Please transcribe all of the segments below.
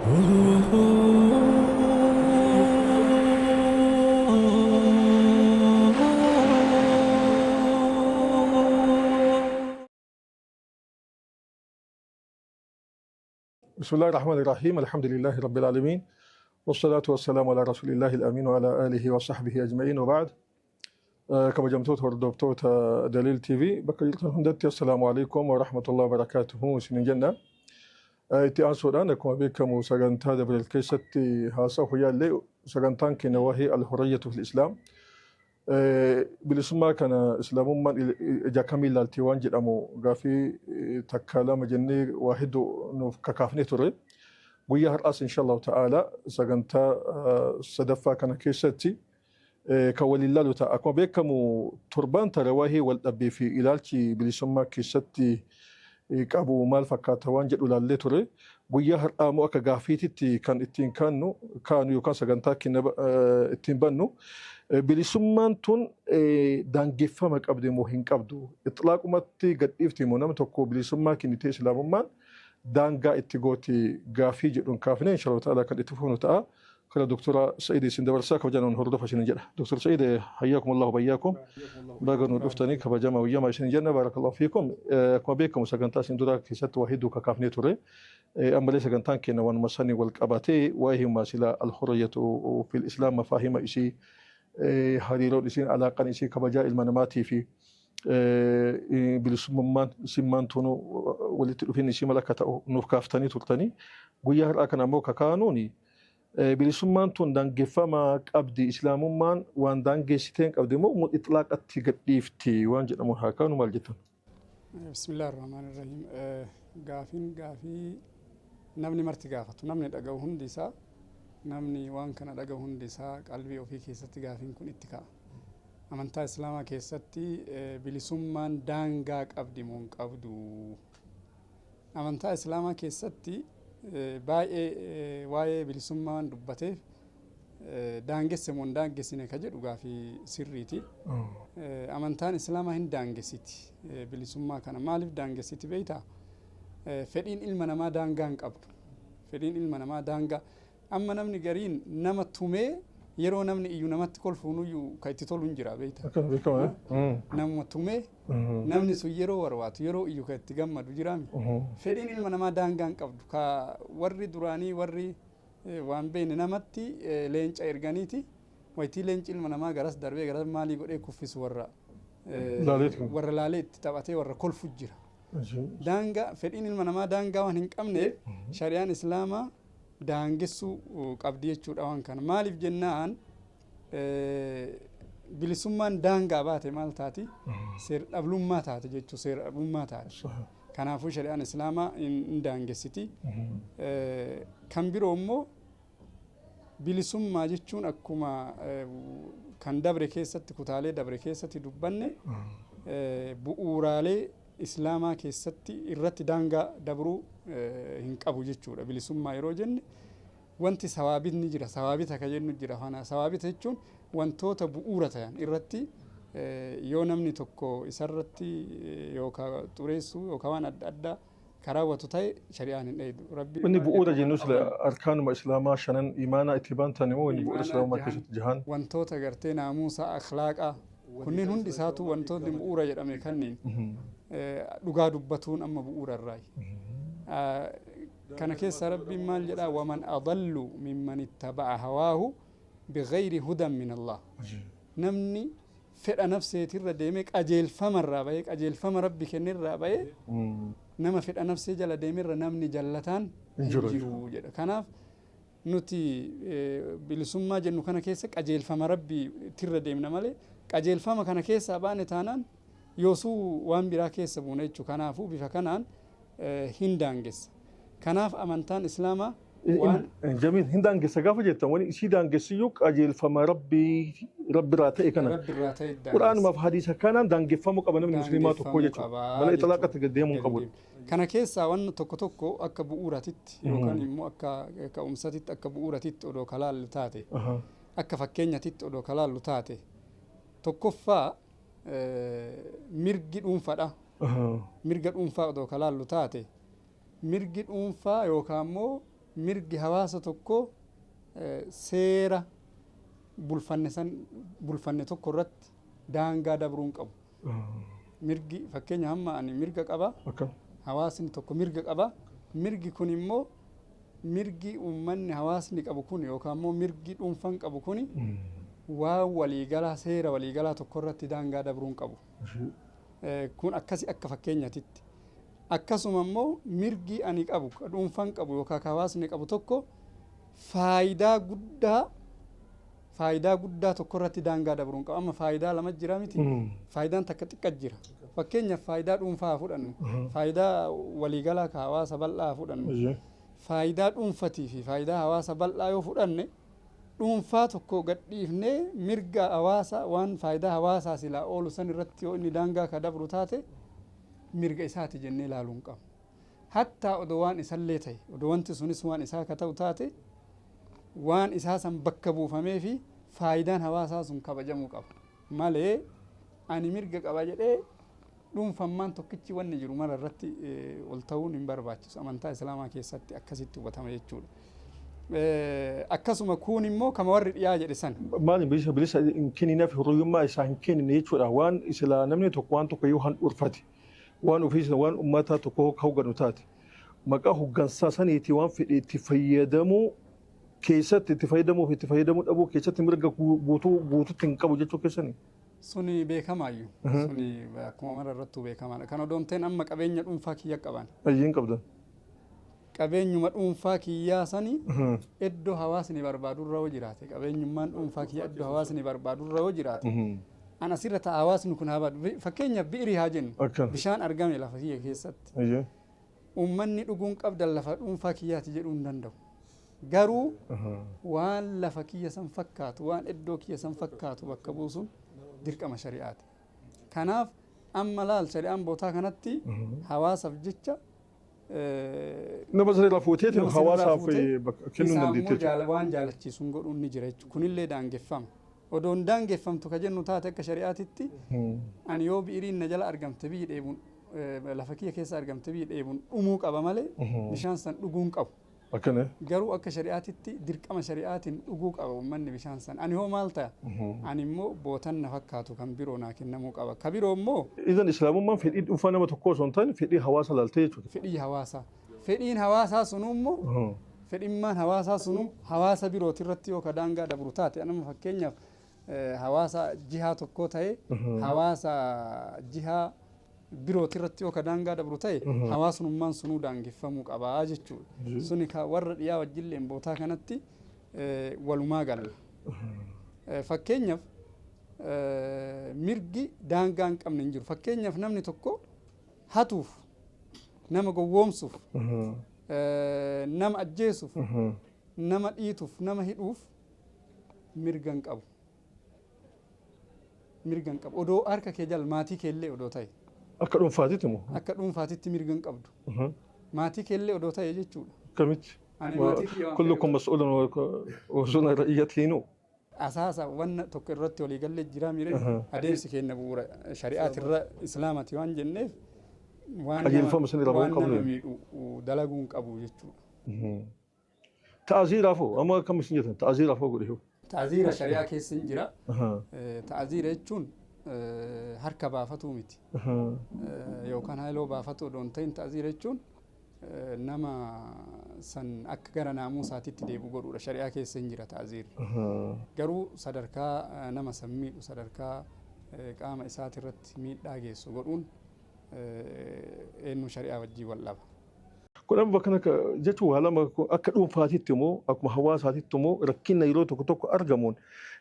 بسم الله الرحمن الرحيم الحمد لله رب العالمين والصلاة والسلام على رسول الله الأمين وعلى آله وصحبه أجمعين وبعد كما جمتوت وردوبتوت دليل تي في بكريتون هندتي السلام عليكم ورحمة الله وبركاته سنين جنة إتي أنصر كما بكم سجنتا دبر الكيستي هاسا هي اللي سجنتان كنواهي الحرية في الإسلام bilisummaa kana islaamummaan ija kamii ilaaltii waan jedhamu gaafii takkalama jennee waa hedduu nuuf kakaafnee turre guyyaa har'aas inshallah ta'ala sagantaa sadaffaa kana keessatti kan waliin ilaalu ta'a. Akkuma beekamu torbaan tarawahii wal dhabbii fi ilaalchi bilisummaa keessatti qabu maal fakkaata waan jedhu ilaallee ture. Guyyaa har'aa immoo akka gaafiititti kan ittiin kaanu yookaan sagantaa ittiin bannu bilisummaan tun daangeffama qabdi moo hin qabdu? Ixlaaqumatti gadhiifti moo nama tokko bilisummaa kennitee islaamummaan daangaa itti gooti gaafii jedhuun kaafne inshallah ta'ala kan itti fufnu ta'a. كلا دكتورة سعيدة سندبرسا كبجانا نهرد فشين جدا دكتور سعيدة حياكم الله وبياكم باقر نلفتني كبجاما وياما شين جنة بارك الله فيكم كما بيكم سكنتا سندورا كيسات واحد ككافني توري أما ليس سكنتان كنا ونمساني والكاباتي وهي ماسلة الحرية في الإسلام مفاهيم إشي حريرو إشي علاقة إشي كبجاء المناماتي في بالسمان سمان تونو ولتلفين إشي ملكة نوفكافتني تورتني ويا أكن أموكا كانوني bilisummaan tun daangeffama qabdi islaamummaan waan daangeessiteen qabdi moo itlaaqatti gadhiifti waan jedhamu haa kaanu maal jettan? Bismillaahi rahmaani rahiim. Gaafii namni marti gaafatu namni dhaga'u hundi isaa namni waan kana dhaga'u hundi isaa qalbii ofii keessatti gaafiin kun itti ka'a. Amantaa islaamaa keessatti bilisummaan daangaa qabdi moo hin qabdu? Amantaa islaamaa keessatti baay'ee waa'ee bilisummaan dubbateef daangesse moo hin daangessine ka jedhu gaafii sirriiti. Amantaan islaamaa hin daangessiti bilisummaa kana. Maaliif daangessiti beektaa? Fedhiin ilma namaa daangaa hin qabdu. Fedhiin ilma namaa daangaa amma namni gariin nama tumee yeroo namni iyyuu namatti kolfuunuyyuu ka itti tolu hin jira beektaa? Nama tumee namni sun yeroo warwaatu yeroo iyyuu ka itti gammadu jiraami. Fedhiin ilma namaa daangaa hin qabdu. Ka warri duraanii warri waan beekne namatti leenca erganiiti wayitii leenci ilma namaa garas darbee garas maalii godhee kuffisu warra laalee itti taphatee warra kolfu jira. Daangaa fedhiin ilma namaa daangaa waan hin qabneef shari'aan islaamaa daangessuu qabdi jechuudha waan kana. Maaliif jennaan bilisummaan daangaa baate maal taati? Seera dhablummaa taate jechuu seera dhablummaa taate. Kanaafuu shari'aan islaamaa hin daangessiti. Kan biroo immoo bilisummaa jechuun akkuma kan dabre keessatti kutaalee dabre keessatti dubbanne bu'uuraalee islaamaa keessatti irratti daangaa dabruu hin qabu jechuudha. Bilisummaa yeroo jenne wanti sawaabitni jira. Sawaabita ka jennu jira. Sawaabita jechuun wantoota bu'uura ta'an irratti yoo namni tokko isarratti yookaan xureessu yookaan waan adda addaa karaawwatu ta'e shari'aan hin dheedu. Inni bu'uura jennus arkaanuma islaamaa shanan imaanaa itti baantan immoo inni bu'uura islaamaa keessatti jahaan. Wantoota gartee naamusa akhlaaqaa kunniin hundi isaatu wantoonni bu'uura jedhame kanneen dhugaa dubbatuun amma bu'uura irraayi. Kana keessa rabbiin maal jedhaa waman adallu mimman ittaba'a hawaahu bighayri hudan min Allah. Namni fedha nafseetirra deemee qajeelfamarraa bahee qajeelfama rabbi kennirraa bahee nama fedha nafsee jala deemirra namni jallataan hin jiru jedha. Kanaaf nuti bilisummaa jennu kana keessa qajeelfama rabbi tirra deemna malee qajeelfama kana keessa baane taanaan yoosuu waan biraa keessa buuna jechuudha. Kanaafuu bifa kanaan hin daangessa. Kanaaf amantaan islaamaa جميل هندان جس قافة جدا وني سيدان جسيوك أجيل فما ربي راتي كنا القرآن ما في حديثه كان دان جفمو قبل من المسلمات وكوجت ولا إطلاقة تقدمهم قبول كان كيسا وان توكو أكا بؤوراتيت يوكان مو أكا كأمساتيت أكا بؤوراتيت أدو كلال لتاتي أكا فكينياتيت أدو كلال لتاتي توكوفا مرجد أنفا مرجد أنفا أدو كلال لتاتي مرجد أنفا يوكان مو mirgi hawaasa tokko seera bulfanne tokko irratti daangaa dabruun qabu. Mirgi fakkeenya hamma ani mirga qaba hawaasni tokko mirga qaba mirgi kun immoo mirgi uummanni hawaasni qabu kun yookaan immoo mirgi dhuunfaan qabu kun waan waliigalaa seera waliigalaa tokko irratti daangaa dabruun qabu. Kun akkasi akka fakkeenyatitti akkasuma immoo mirgi ani qabu dhuunfaan qabu yookaan hawaasni qabu tokko faayidaa guddaa tokko irratti daangaa dabruun qabu. Amma faayidaa lama jira miti. Faayidaan takka xiqqa jira. Fakkeenyaaf faayidaa dhuunfaa fudhannu faayidaa waliigalaa ka hawaasa bal'aa fudhannu faayidaa dhuunfatii fi faayidaa hawaasa bal'aa yoo fudhanne dhuunfaa tokko gadhiifnee mirga hawaasa waan faayidaa hawaasaa silaa oolu san irratti yoo inni daangaa ka dabru taate mirga isaati jennee ilaaluun qabu. Hattaa odoo waan isallee ta'e odoo wanti sunis waan isaa ka ta'u taate waan isaa san bakka buufamee fi faayidaan hawaasaa sun kabajamuu qaba malee ani mirga qaba jedhee dhuunfammaan tokkichi wanni jiru mara irratti ol ta'uun hin barbaachisu. Amantaa islaamaa keessatti akkasitti hubatama jechuudha. Akkasuma kun immoo kama warri dhiyaa jedhe san maali bilisa hin kenninaaf hiriyummaa isaa hin kennine jechuudha. Waan islaa namni tokko waan tokko yoo handhuurfate waan ofiisa waan uummataa tokko hawwanu taate maqaa hoggansaa saniitii waan fedhe itti fayyadamuu keessatti itti fayyadamuu dhabuu keessatti mirga guutuutti hin qabu jechuu keessani. Suni beekamaayyuu. Suni akkuma mara irrattuu beekamaadha. Kan odoon ta'in amma qabeenya dhuunfaa kiyya qaban. Ayyiin qabdan. Qabeenyuma dhuunfaa kiyyaa sanii iddoo hawaasni barbaadurra yoo jiraate qabeenyummaan dhuunfaa kiyya iddoo hawaasni barbaadurra yoo jiraate an asirra ta'a hawaasni kun haa baadu. Fakkeenyaaf bi'irii haa jennu bishaan argame lafa kiyya keessatti. Uummanni dhuguun qabdan lafa dhuunfaa kiyyaati jedhuu hin danda'u. Garuu waan lafa kiyya san fakkaatu waan iddoo kiyya san fakkaatu bakka buusuun dirqama shari'aati. Kanaaf amma laal shari'aan bootaa kanatti hawaasaaf jecha nama sirraa fuuteetiin hawaasaaf kennuu dandeettii. Waan jaalachiisuun godhuun ni jira jechuudha. Kunillee daangeffama. Odoon daangeffamtu ka jennu taate akka shari'aatitti ani yoo bi'iriin na jala argamte biyyi dheebuun lafa kiyya keessa argamte biyyi dheebuun dhumuu qaba malee bishaan san dhuguun qabu. Garuu akka shari'aatitti dirqama shari'aatiin dhuguu qaba uummanni bishaan san. Ani hoo maal ta'a? Ani immoo bootan na fakkaatu kan biroo naa kennamuu qaba. Ka biroo immoo idan islaamummaan fedhii dhuunfaa nama tokkoo osoo hin taane fedhii hawaasa laaltee jechuudha. Fedhii hawaasaa. Fedhiin hawaasaa sunuu immoo fedhimmaan hawaasaa sunuu hawaasa birooti irratti yoo ka daangaa dabru taate anuma fakkeenyaaf hawaasa jihaa tokkoo ta'e hawaasa jihaa birooti irratti yoo ka daangaa dabru ta'e hawaasummaan sunuu daangeffamuu qabaa jechuudha. Suni ka warra dhiyaa wajjilleen bootaa kanatti walumaa galla. Fakkeenyaaf mirgi daangaa hin qabne hin jiru. Fakkeenyaaf namni tokko hatuuf nama gowwoomsuuf nama ajjeesuuf nama dhiituuf nama hidhuuf mirga hin qabu. Mirga hin qabu. Odoo harka kee jala maatii keellee odoo ta'e. Akka dhuunfaatitti moo? Akka dhuunfaatitti mirga hin qabdu. Maatii keellee odoo ta'e jechuudha. Kamitti? Kullukum mas'uulun wa sunna ra'iyyatiinu. Asaasa wanna tokko irratti walii galee jira mire adeemsi keenya bu'uura shari'aati irra islaamati waan jenneef waan nama miidhu dalaguu hin qabu jechuudha. Ta'aziiraafoo amma akkam isin jettan ta'aziiraafoo godhe. Ta'aziira shari'aa keessa hin jira. Ta'aziira jechuun harka baafatuu miti. Yookaan haaloo baafatu odoo hin ta'in ta'aziira jechuun nama san akka gara naamusaatitti deebi'u godhuudha. Shari'aa keessa hin jira ta'aziirri. Garuu sadarkaa nama san miidhu sadarkaa qaama isaati irratti miidhaa geessu godhuun eenyu shari'aa wajjin wal dhaba. Kun amma bakka jechuun haala akka dhuunfaatitti immoo akkuma hawaasaatitti immoo rakkina yeroo tokko tokko argamuun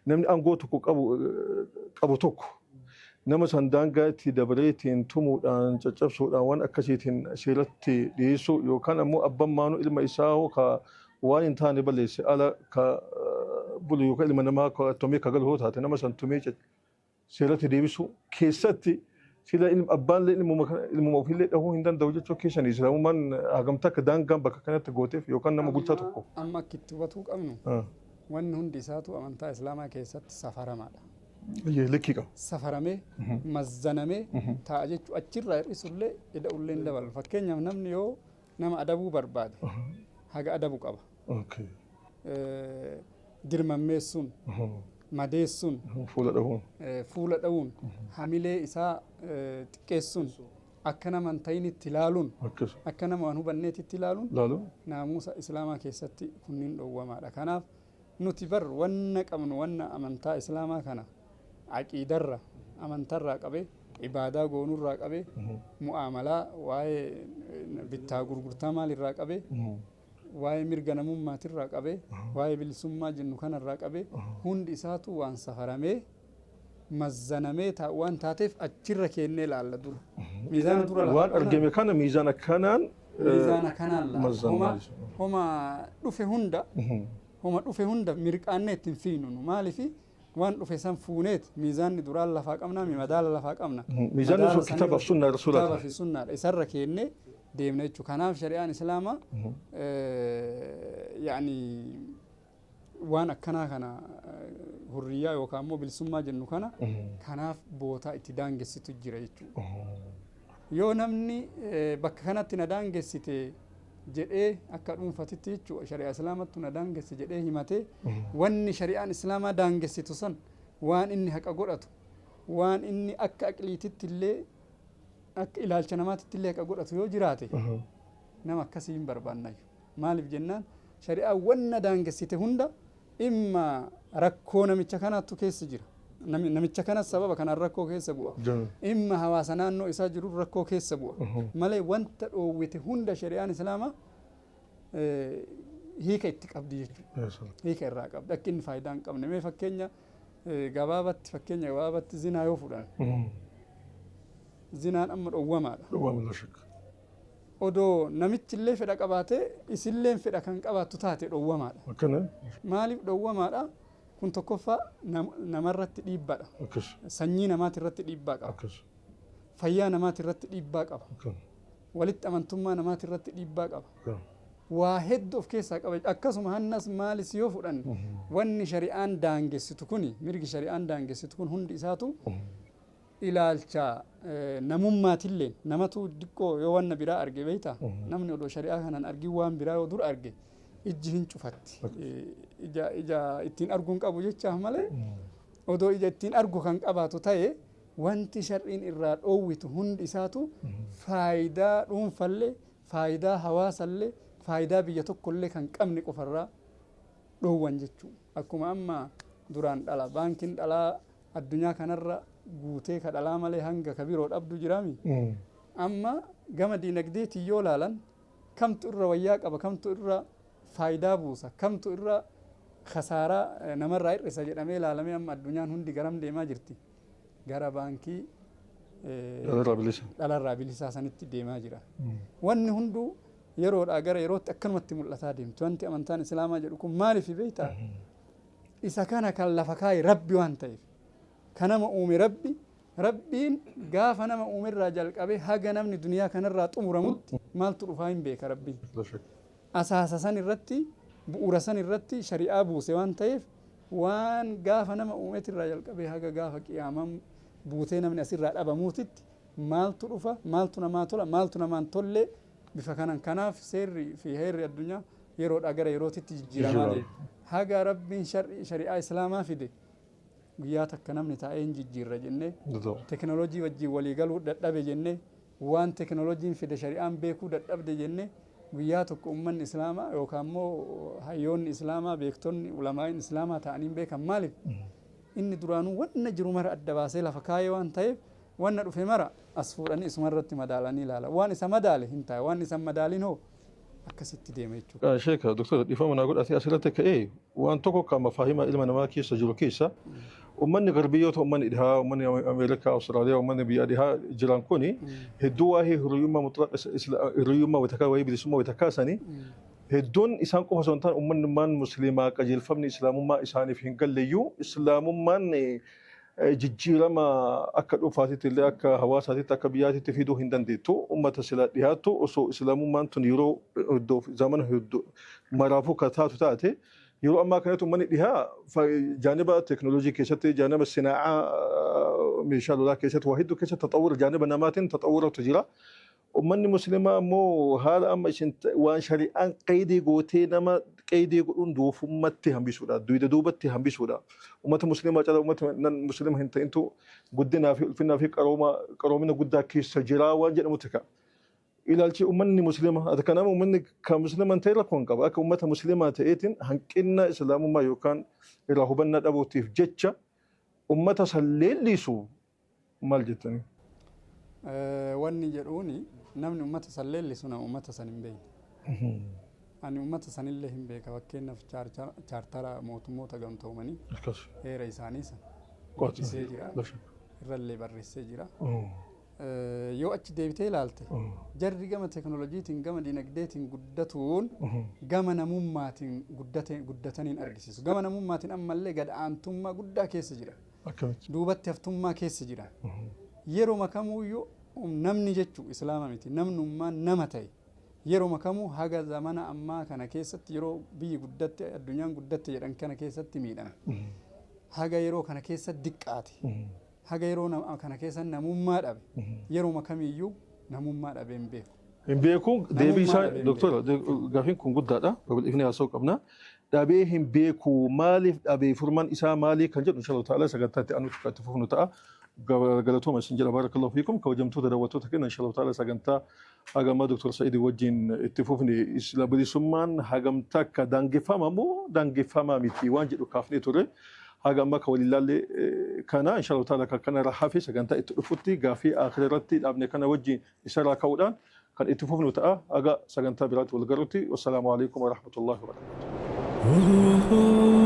namni aangoo tokko qabu tokko nama san daangaa itti dabalee ittiin tumuudhaan caccabsuudhaan waan akkasiitiin seeratti dhiyeessuu yookaan ammoo abbaan maanuu ilma isaa waan hin taane balleesse ala ka bulu yookaan ilma namaa tumee ka galu taate nama san tumee seeratti deebisuu keessatti sila abbaan ilmuma ofiillee dhahuu hin danda'u jechuu keessanii islaamummaan hagamtaa akka daangaan bakka kanatti gooteef yookaan nama bulchaa tokko. Amma akka itti hubatuu qabnu wanni hundi isaatu amantaa islaamaa keessatti safaramaadha. Likkii qaba. Safaramee mazzanamee taa'a jechuun achirraa hir'isullee ida'ullee hin dabalu. Fakkeenyaaf namni yoo nama adabuu barbaade haga adabu qaba. اوكي Dirmammeessuun, madeessuun, fuula dha'uun, hamilee isaa xiqqeessuun, akka nama hin ta'initti ilaaluun, akka nama waan hubanneetitti ilaaluun naamusa islaamaa keessatti kunniin dhowwamaadha. Kanaaf nuti bar wanna qabnu wanna amantaa islaamaa kana aqiidarra amantarraa qabee ibaadaa goonurraa qabee mu'aamalaa waa'ee bittaa gurgurtaa maalirraa qabee waa'ee mirga namummaatirraa qabee waa'ee bilisummaa jennu kanarraa qabee hundi isaatu waan safaramee mazzanamee waan taateef achirra keennee laalla dura. Miizaana dura waan argame kana miizaana kanaan laalla. Homa dhufe hunda mirqaannee ittiin fiinu maaliifi waan dhufe san fuuneet miizaanni duraan lafaa qabna madaala lafaa qabna. Miizaanni sun kitaaba fi sunnaa rasuulaati. Kitaaba fi sunnaadha. Isarra keennee deemna jechuudha. Kanaaf shari'aan islaamaa yaani waan akkanaa kana hurriyaa yookaan immoo bilisummaa jennu kana kanaaf bootaa itti daangessitu jira jechuudha. Yoo namni bakka kanatti na daangessite jedhee akka dhuunfatitti jechuudha shari'aa islaamattu na daangessi jedhee himatee wanni shari'aan islaamaa daangessitu san waan inni haqa godhatu waan inni akka aqliititti illee akka ilaalcha namaatitti illee haqa godhatu yoo jiraate nama akkasii hin barbaannayu. Maaliif jennaan shari'aan wanna daangessite hunda imma rakkoo namicha kanaattu keessa jira. Namicha kanas sababa kanaan rakkoo keessa bu'a. Imma hawaasa naannoo isaa jiru rakkoo keessa bu'a. Malee wanta dhoowwite hunda shari'aan islaamaa hiika itti qabdi jechuudha. Hiika irraa qabdi. Akka inni faayidaa hin qabne. Mee fakkeenya gabaabatti zinaa yoo fudhan. Zinaan amma dhowwamaadha. Odoo namichi illee fedha qabaatee isilleen fedha kan qabaattu taate dhowwamaadha. Maaliif dhowwamaadha? Kun tokkoffaa namarratti dhiibbaadha. Sanyii namaati irratti dhiibbaa qaba. Fayyaa namaati irratti dhiibbaa qaba. Walitti amantummaa namaati irratti dhiibbaa qaba. Waa hedduu of keessaa qaba. Akkasuma hannas maalis yoo fudhan wanni shari'aan daangessitu kuni mirgi shari'aan daangessitu kun hundi isaatu ilaalcha namummaatillee namatu diqqoo yoo wanna biraa arge beeyta namni odoo shari'aa kanaan argin waan biraa yoo dur arge ijji hin cufatti. Ija ittiin arguun qabu jechaaf malee odoo ija ittiin argu kan qabaatu ta'e wanti shar'iin irraa dhoowwitu hundi isaatu faayidaa dhuunfallee faayidaa hawaasallee faayidaa biyya tokkollee kan qabne qofarraa dhoowwan jechuudha. Akkuma amma duraan dhala baankiin dhalaa addunyaa kanarra guutee ka dhalaa malee hanga ka biroo dhabdu jiraami. Amma gama diinagdeetiin yoo laalan kamtu irra wayyaa qaba kamtu irra faayidaa buusa kamtu irra khasaaraa namarraa hir'isa jedhamee ilaalamee amma addunyaan hundi garam deemaa jirti. Gara baankii dhalarraa bilisaa sanitti deemaa jira. Wanni hunduu yeroodhaa gara yerootti akkanumatti mul'ataa deemti. Wanti amantaan islaamaa jedhu kun maaliif beektaa? Isa kana kan lafa kaa'e rabbi waan ta'eef. Kan nama uume rabbiin gaafa nama uumerraa jalqabee haga namni duniyaa kanarraa xumuramutti maaltu dhufaa hin beeka rabbiin. Asaasa san irratti bu'uura san irratti shari'aa buuse waan ta'eef waan gaafa nama uumetirraa jalqabee haga gaafa qiyaaman buutee namni asirraa dhabamuutitti maaltu dhufa maaltu namaa tola maaltu namaan tollee bifa kanan kanaaf seerri fi heerri addunyaa yeroodhaa gara yerootitti jijjiiramaa deema. Haga rabbiin shari'aa islaamaa fide guyyaa takka namni taa'ee hin jijjiirra jennee teknooloojii wajjin walii galuu dadhabe jennee waan teknooloojiin fide shari'aan beekuu dadhabde jennee guyyaa tokko ummanni islaamaa yookaan immoo hayyoonni islaamaa beektonni ulamaa'in islaamaa ta'anii beekan maaliif inni duraanuu wanna jiru mara adda baasee lafa kaayee waan ta'eef wanna dhufe mara as fuudhanii isumarratti madaalanii ilaala waan isa madaale hin taa'e waan isa madaaliin hoo akkasitti deema jechuudha. Sheeka doktora dhiifama naa godhatee asirratti ka'ee waan tokko kan mafaahimaa ilma namaa keessa jiru keessa ummanni garbiyyoota ummanni dhihaa ummanni Ameerikaa Awustiraaliyaa ummanni biyya dhihaa jiran kuni hedduu waa'ee hiriyyummaa wayitakaa wayii bilisummaa wayitakaa sanii hedduun isaan qofa osoo hin taane ummannummaan musliimaa qajeelfamni islaamummaa isaaniif hin galleeyyuu islaamummaan jijjiirama akka dhuunfaatitti illee akka hawaasaatitti akka biyyaatitti fiduu hin dandeettu ummata sila dhiyaattu osoo islaamummaan tun yeroo zamana hedduu maraafuu ka taatu taate yeroo ammaa kanatti uummanni dhihaa jaaniba teknooloojii keessatti jaaniba sinaa'aa meeshaa lolaa keessatti waa hedduu keessatti taxawwura jaaniba namaatiin taxawwuratu jira. ummanni muslimaa immoo haala amma isin waan shari'aan qaydii gootee nama qaydii godhuun doofummatti hambisuudha duyda duubatti hambisuudha ummata muslimaa cala ummata nan muslima hin ta'intu guddinaa fi ulfinaa fi qaroomina guddaa keessa jiraa waan jedhamutti ka'a. Ilaalchi ummanni muslima ati kanaaf ummanni kan musliman ta'e rakkoon qaba akka ummata muslimaa ta'eetiin hanqina islaamummaa yookaan irraa hubannaa dhabuutiif jecha ummata san leellisu maal jettanii? Wanni jedhuuni namni ummata san leellisu nama ummata san hin beekne. Ani ummata sanillee hin beeka fakkeenyaaf chaartara mootummoota gamtoomanii heera isaanii san qotisee jira irrallee barreessee jira. Yoo achi deebitee ilaalte jarri gama teknooloojiitiin gama dinagdeetiin guddatuun gama namummaatiin guddataniin argisiisu. Gama namummaatiin ammallee gad-aantummaa guddaa keessa jira. Duubatti haftummaa keessa jira. Yeroo makamuyyuu namni jechuu islaama miti namnummaan nama ta'e yeroo makamuu haga zamana ammaa kana keessatti yeroo biyyi guddatte addunyaan guddatte jedhan kana keessatti miidhame. Haga yeroo kana keessa diqqaate. Haga yeroo kana keessa namummaa dhabe yeroo makamiyyuu namummaa dhabe hin beeku. Hin beeku deebii isaa doktora gaafiin kun guddaadha. Babal'ifnee haasa'uu qabna. Dhabee hin beeku maaliif dhabee furmaan isaa maalii kan jedhu inshallah ta'ala sagantaatti aanutti itti fufnu ta'a. Galatooma isin jedha barakallahu fiikum kabajamtoota daawwattoota keenya inshallah ta'ala sagantaa hagamaa doktor Sa'iid wajjin itti fufne isla bilisummaan hagamtaa akka daangeffama moo daangeffamaa miti waan jedhu kaafnee ture. Haga amma ka walilaalle kana inshallah ta'ala kan kana rahafi sagantaa itti dhufutti gaafii akhiratti dhaabne kana wajjin isarraa ka'uudhaan kan itti fufnu ta'a haga sagantaa biraatti wal garutti wasalaamu alaikum wa rahmatullahi wa barakatuh.